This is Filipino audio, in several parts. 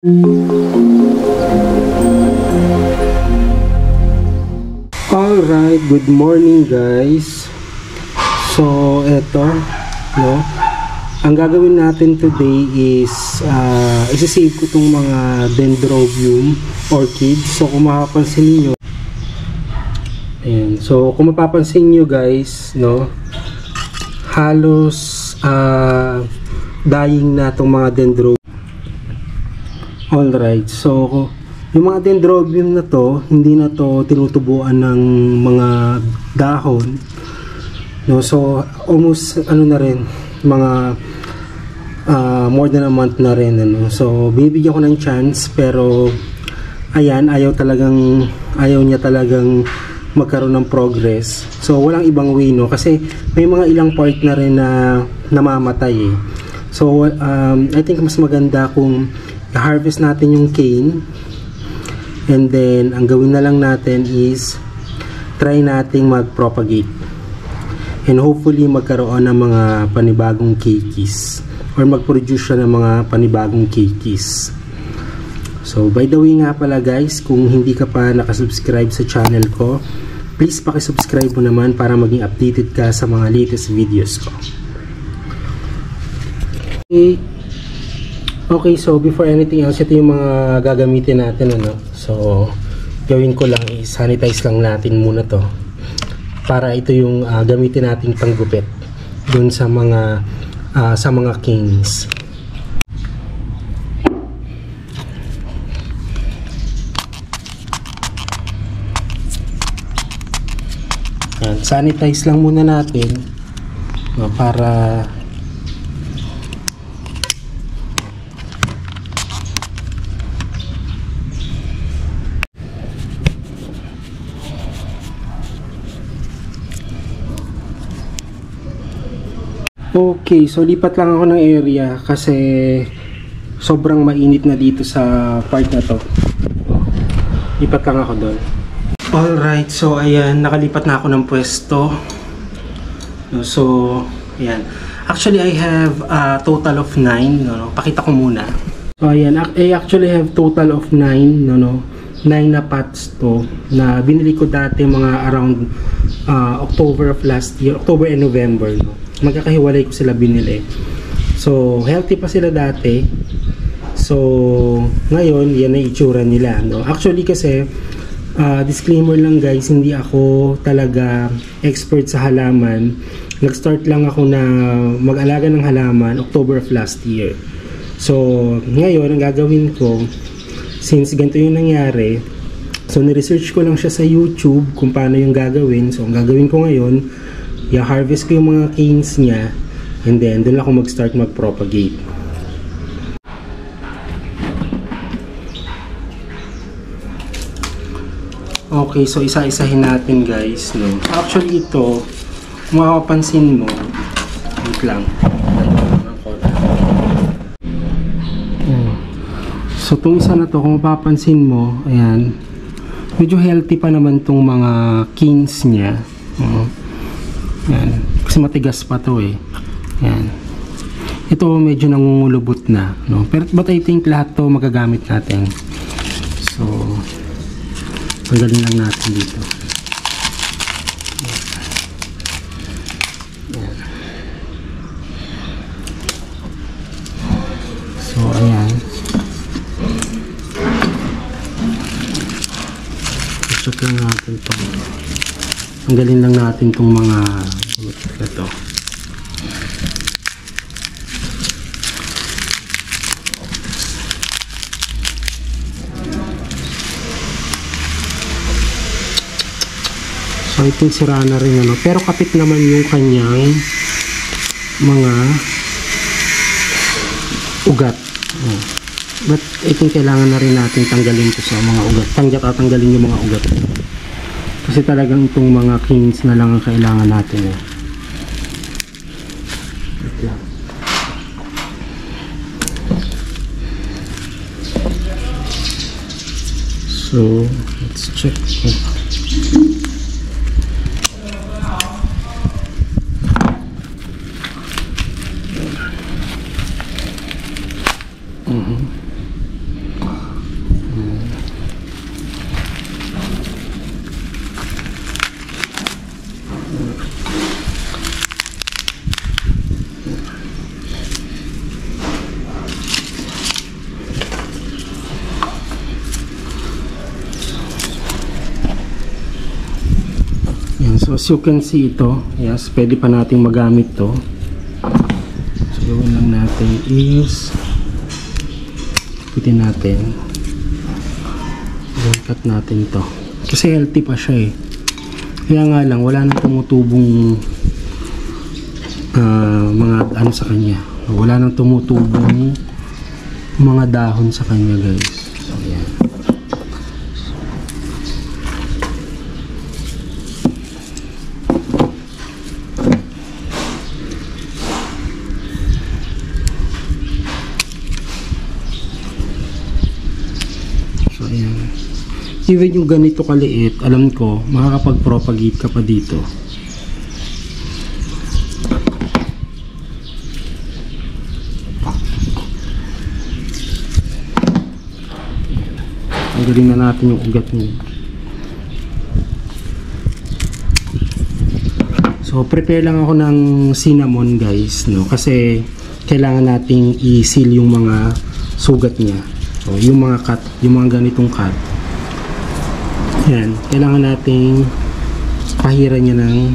Alright, good morning guys. So eto, no, ang gagawin natin today is isisave ko itong mga dendrobium orchids. So kung mapapansin niyo, ayan, so kung mapapansin niyo guys, no, halos dying na itong mga dendrobium. Alright, so yung mga dendrobium na to, hindi na to tinutubuan ng mga dahon, no? So almost ano na rin, mga more than a month na rin, ano? So bibigyan ko ng chance, pero ayan, ayaw niya talagang magkaroon ng progress. So walang ibang way, no, kasi may mga ilang part na rin na namamatay eh. So I think mas maganda kung i-harvest natin yung cane, and then ang gawin na lang natin is try nating mag-propagate, and hopefully magkaroon ng mga panibagong keikis or mag-produce siya ng mga panibagong keikis. So by the way nga pala guys, kung hindi ka pa nakasubscribe sa channel ko, please pakisubscribe mo naman para maging updated ka sa mga latest videos ko. Okay, so before anything else, ito yung mga gagamitin natin, ano. So gawin ko lang is sanitize lang natin muna to, para ito yung gamitin nating panggupit dun sa mga kings. Yan, sanitize lang muna natin, para okay, so lipat lang ako ng area kasi sobrang mainit na dito sa part na to. Lipat lang ako doon. Alright, so ayan, nakalipat na ako ng pwesto. So, ayan. Actually, I have a total of 9, no? Pakita ko muna. So ayan, I actually have total of 9, no? 9 na pots to, na binili ko dati mga around October of last year, October and November, no? Magkakahiwalay ko sila binili. So healthy pa sila dati. So ngayon, yan ang itsura nila, no? Actually kasi disclaimer lang guys, hindi ako talaga expert sa halaman. Nag-start lang ako na mag-alaga ng halaman October of last year. So ngayon, ang gagawin ko, since ganito yung nangyari, so ni-research ko lang siya sa YouTube kung paano yung gagawin. So ang gagawin ko ngayon, i-harvest ko yung mga canes niya, and then doon ako mag-start mag-propagate. Okay, so isa-isahin natin guys, no? Actually ito, kung mapapansin mo, wait lang. So itong isa na to, kung mapapansin mo, ayan, medyo healthy pa naman itong mga canes niya. Yan. Kasi matigas pa to eh. Yan. Ito medyo nangungulubot na, no? Pero but I think lahat to magagamit natin. So tanggalin lang natin dito. Yan. So ayan. I-check lang natin to. Tanggalin lang natin itong mga ito. So I think sira na rin, ano, pero kapit naman yung kanyang mga ugat. But I think kailangan na rin natin tanggalin ito sa mga ugat. Tatanggalin yung mga ugat. Kasi talagang itong mga kings na lang ang kailangan natin eh. So let's check. as you can see ito, yes, pwede pa nating magamit to. So gawin lang natin is putin natin, cut natin to kasi healthy pa siya eh. Kaya nga lang wala nang tumutubong mga ano sa kanya, wala nang tumutubong mga dahon sa kanya guys. So yan. Even yung ganito kaliit, alam ko, makakapag-propagate ka pa dito. Tanggalin na natin yung ugat niya. So, prepare lang ako ng cinnamon guys, no? Kasi kailangan nating i-seal yung mga sugat niya. So, yung mga cut, yung mga ganitong cut. Yan, kailangan nating pahiran niya ng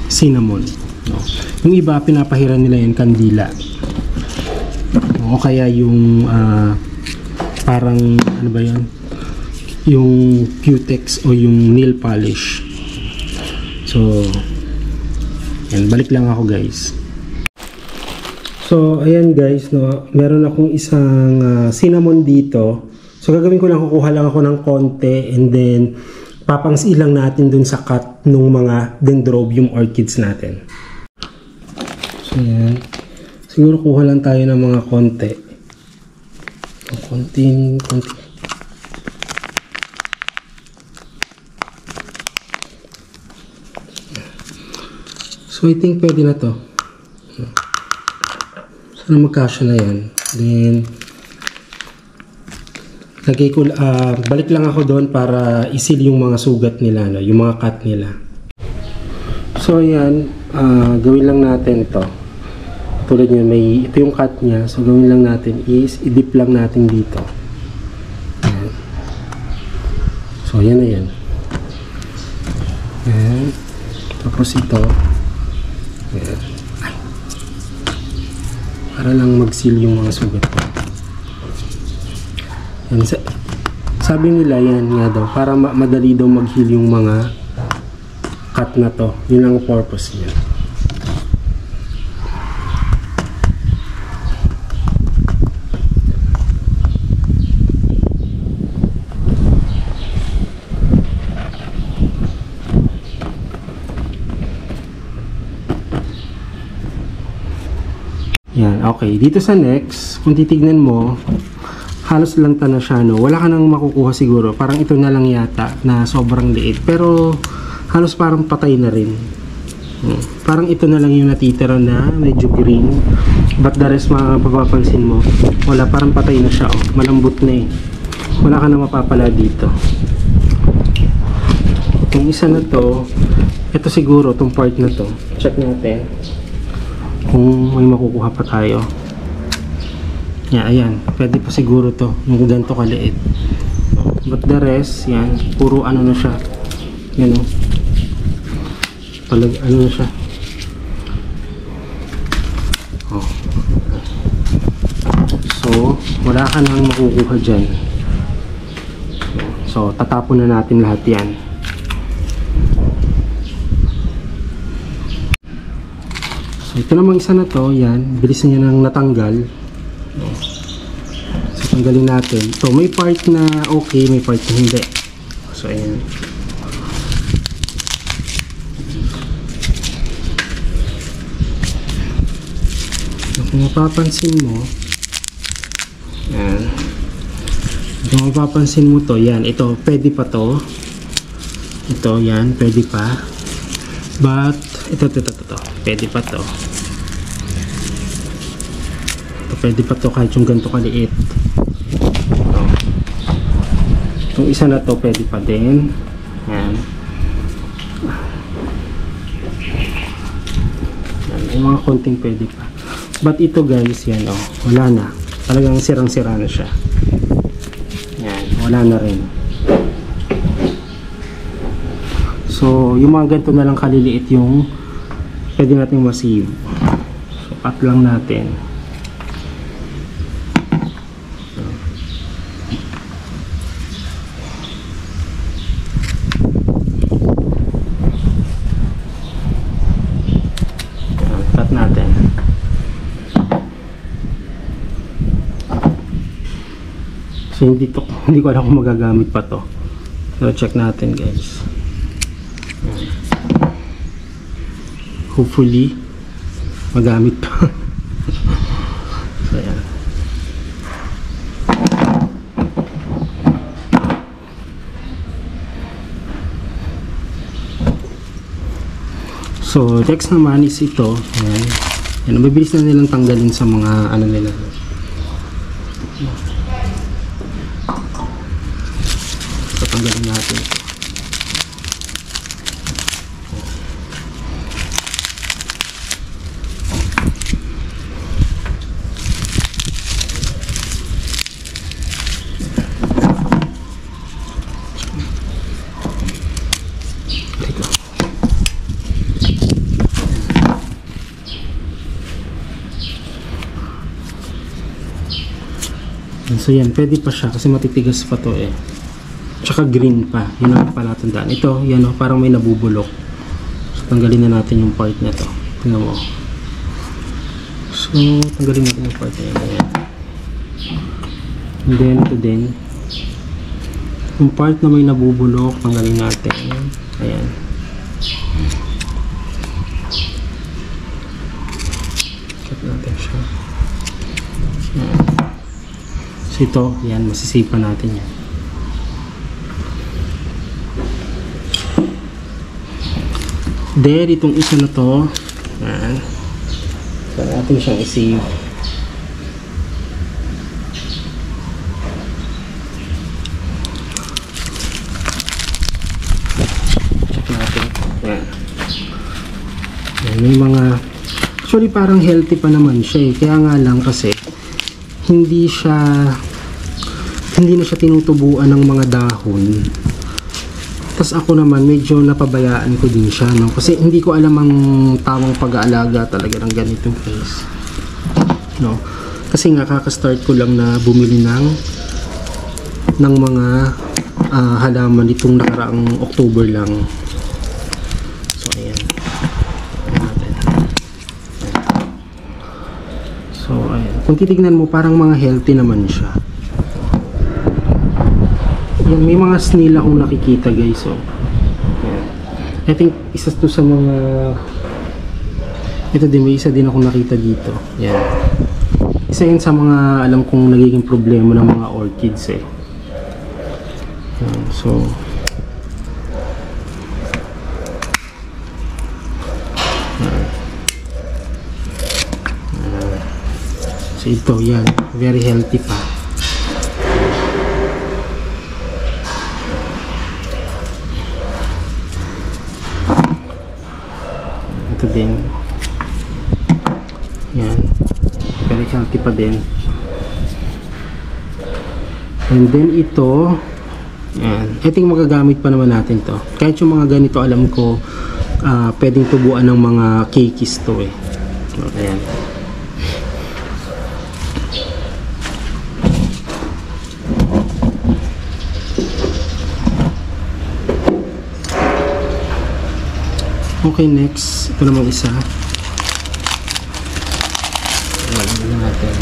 cinnamon, no? Yung iba pinapahiran nila yan kandila, o kaya yung parang ano ba yan, yung cutex o yung nail polish. So yan, balik lang ako guys. So ayan guys, no, meron akong isang cinnamon dito. So gagawin ko lang, kukuha lang ako ng konti and then papangsilang natin dun sa cut nung mga dendrobium orchids natin. So yan. Siguro kuha lang tayo ng mga konti. So, konti. So I think pwede na to. Sana magkasya na yan. Then lagay ko, balik lang ako doon para isil yung mga sugat nila, no? Yung mga cut nila. So ayan, gawin lang natin ito. Tulad nyo, ito yung cut niya. So gawin lang natin is, i-dip lang natin dito. Ayan. So ayan na yan. Ayan. Tapos ito. Ayan. Ay. Para lang mag-seal yung mga sugat ko. Yan, sabi nila yan nga daw, para madali daw mag-heal yung mga cut na to. Yun ang purpose niya. Yan, okay. Dito sa next, kung titignan mo, halos lanta na siya, no? Wala ka nang makukuha siguro. Parang ito na lang yata na sobrang liit. Pero halos parang patay na rin. Parang ito na lang yung natitira na medyo green. But the rest, mapapansin mo, wala, parang patay na siya. Oh. Malambot na eh. Wala ka na mapapala dito. Itong isa na to, ito siguro, itong part na to. Check natin kung may makukuha pa tayo. Yeah, ayan, pwede pa siguro to yung ganito kaliit. But the rest, yan, puro ano na siya. Yan o. Ano na siya. Oh. So, wala ka nang makukuha dyan. So, tatapon na natin lahat yan. So, ito namang isa na to, yan, bilis niya nang natanggal. So, tanggalin natin. So, may part na okay, may part na hindi. So, ayan. So, kung mapapansin mo, ayan. Kung mapapansin mo to, yan. Ito, pwede pa to. Ito, yan, pwede pa. But, ito. Pwede pa to. Pwede pa to kahit yung ganito kaliit. Itong isa na to pwede pa din. Yan. Yan. May mga konting pwede pa. But ito guys, yan oh, wala na. Talagang sirang-sira na siya. Yan, wala na rin. So, yung mga ganito na lang kaliliit yung pwede natin ma-save. So, cut lang natin. Cut natin. So, hindi ko alam kung magagamit pa to. Pero check natin, guys. Hopefully magamit pa. So, ayan. So, next naman is ito. Ayan. Ayan, mabilis na nilang tanggalin sa mga ano nila. So, tanggalin natin ito. So yan, pwede pa siya kasi matitigas pa to eh. Tsaka green pa, yun ang palatandaan. Ito, yan o, parang may nabubulok. So tanggalin na natin yung part na to. Tingnan mo. So, tanggalin natin yung part na yan. Ayan. And then, ito din. Yung part na may nabubulok, tanggalin natin. Ayan. Cut natin siya. Ayan. So ito, yan, masisipa natin yan. Then, itong isa na to, yan. So, natin siyang i-save. Check natin. Yan. Yan, may mga, actually parang healthy pa naman siya eh. Kaya nga lang kasi, hindi na siya tinutubuan ng mga dahon. Tapos ako naman medyo napabayaan ko din siya, no? Kasi hindi ko alam ang tamang pag-aalaga talaga ng ganito, guys. No? Kasi nga kaka-start ko lang na bumili ng mga halaman itong nakaraang October lang. So ayan. So ayan. Kung titignan mo parang mga healthy naman siya. Yan, may mga snail akong nakikita, guys. So, yan. I think isa to sa mga, ito din, may isa din akong nakita dito. Yan. Isa yun sa mga alam kong nagiging problema ng mga orchids eh. Yan. So ito, yan, very healthy pa. Ito din. Yan. Very healthy pa din. And then ito, yan. I think magagamit pa naman natin to. Kahit yung mga ganito alam ko, pwedeng tubuan ng mga cakeys to eh. Ayan. Okay, next. Ito namang isa. Wala na natin.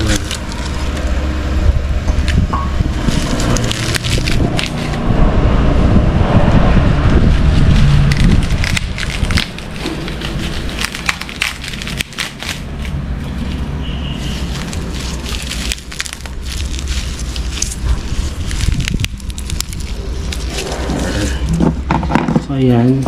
So, ayan.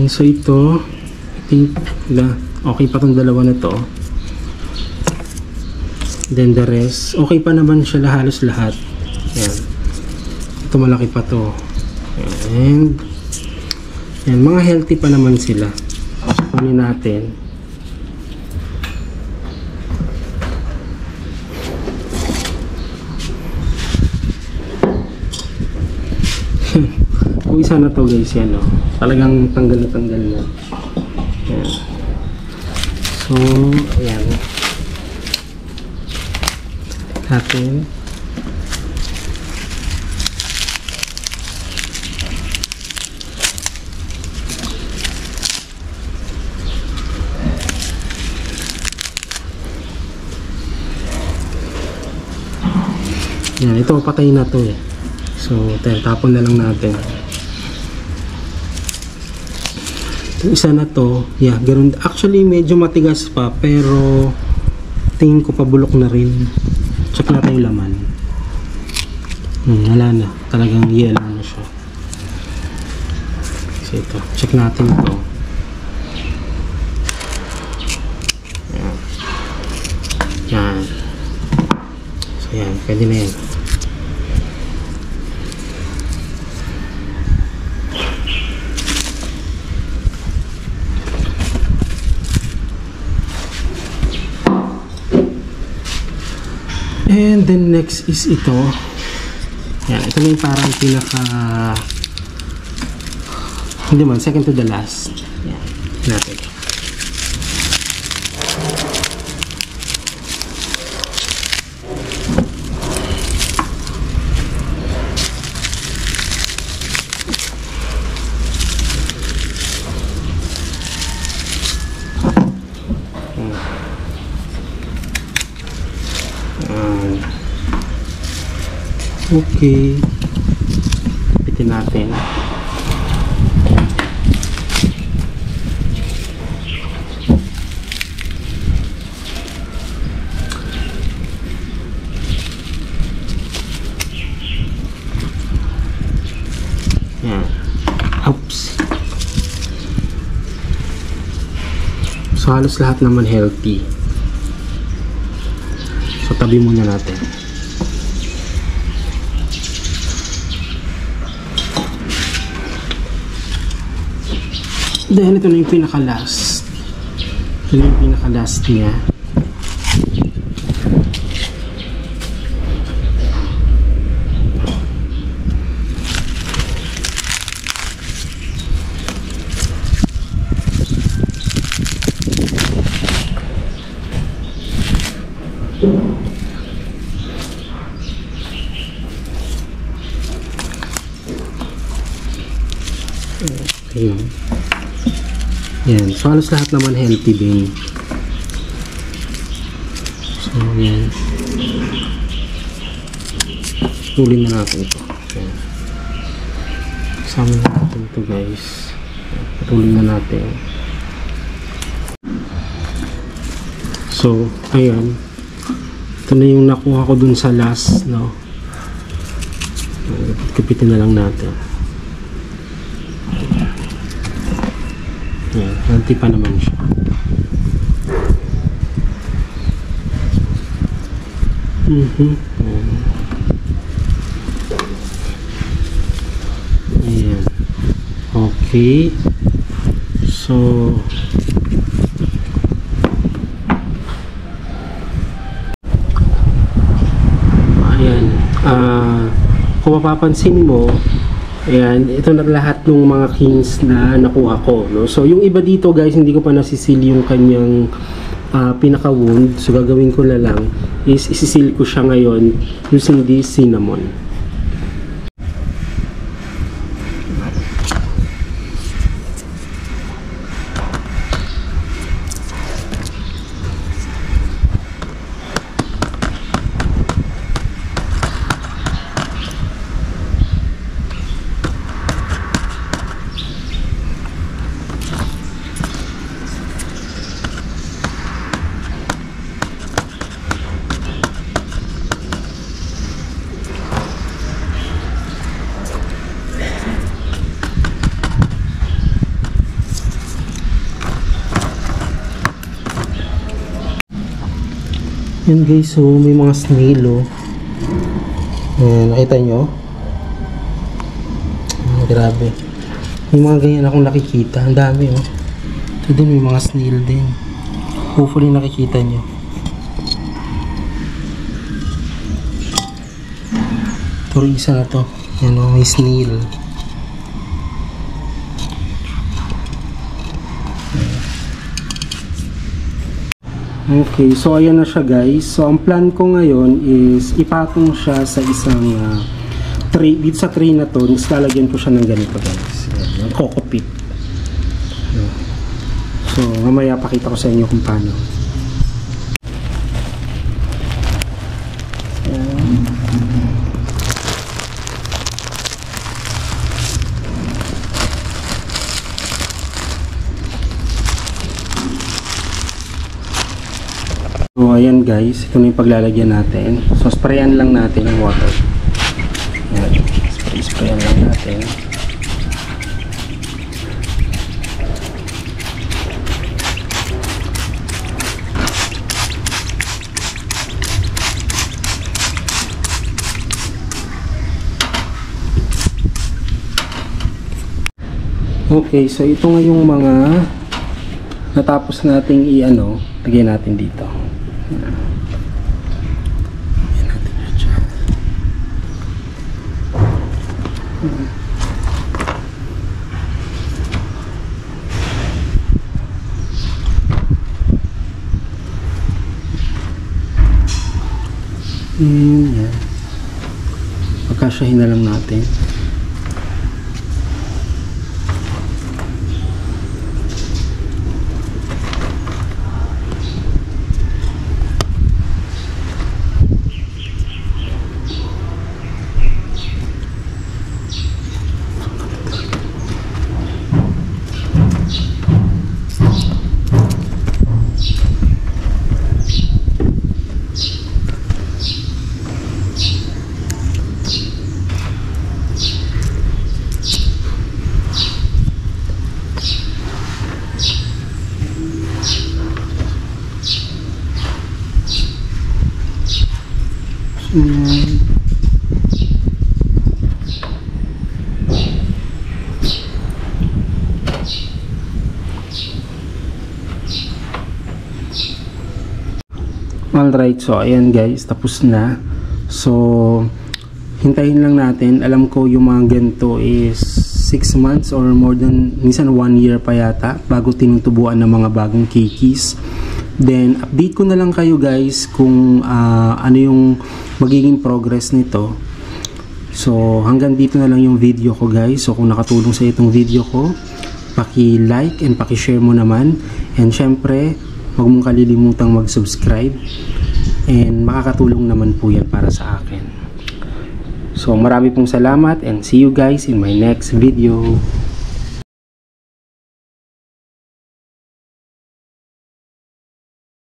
So ito, I think okay pa tong dalawa na to. Then the rest, okay pa naman siya halos lahat. Yan. Ito malaki pa to. And yan, mga healthy pa naman sila. Kunin natin. Kung isa na to guys, yan o. Talagang tanggal na tanggal na. Yan. So, ayan. Natin. Yan, ito patay na to eh. So, tapon na lang natin. Yung isa na to, yeah, ganun. Actually, medyo matigas pa, pero tingin ko pabulok na rin. Check natin yung laman. Wala na. Talagang yellow na siya. So, ito. Check natin ito. Yan. Yan. So, yan. Pwede na yan. And then next is ito. Yan, ito na yung parang pinaka hindi man, second to the last. Yan, natin. Okay. Pitin natin. Yan. Oops. So halos lahat naman healthy. So tabi muna natin. Dahil ito na yung pinaka-last. Ito na yung pinaka-last niya. Ayun. Yan. So, halos lahat naman healthy din. So, yan. Tulin na natin ito. Yan. Kasama na natin ito guys. Tulin na natin. So, ayan. Ito na yung nakuha ko dun sa last, no? Kapitin na lang natin. Yan, healthy pa naman siya. Ayan. Okay. So, ayan. Kung mapapansin mo, ayan, ito na lahat ng mga kings na nakuha ko, no? So, yung iba dito guys, hindi ko pa nasisil yung kanyang pinaka-wound. So, gagawin ko na lang is isisil ko siya ngayon using this cinnamon. Yan guys, so may mga snail oh. Ayan, nakita nyo? Grabe. May mga ganyan akong nakikita. Ang dami oh. Ito din, may mga snail din. Hopefully nakikita nyo. Ito rin isa na to. Yan oh, may snail. Okay, so ayan na siya guys. So ang plan ko ngayon is ipatong siya sa isang tray. Dito sa tray na to, lalagyan ko siya ng ganito guys. Ayan, yung cockpit. So mamaya pakita ko sa inyo kung paano. So ayan guys, ito na yung paglalagyan natin. So sprayan lang natin ng water. Ayan, sprayan lang natin. Okay, so ito nga yung mga natapos nating i-ano, lagyan natin dito. Ayan natin siya. Yan. Pagkasyahin na lang natin. Alright, so ayan guys, tapos na. So hintayin lang natin. Alam ko yung mga ganito is 6 months or more than, minsan 1 year pa yata bago tinutubuan ng mga bagong keykis. Then update ko na lang kayo guys kung ano yung magiging progress nito. So hanggang dito na lang yung video ko guys. So kung nakatulong sa itong video ko, paki-like and paki-share mo naman. And syempre, huwag mong kalilimutang mag-subscribe. And makakatulong naman po yan para sa akin. So marami pong salamat and see you guys in my next video.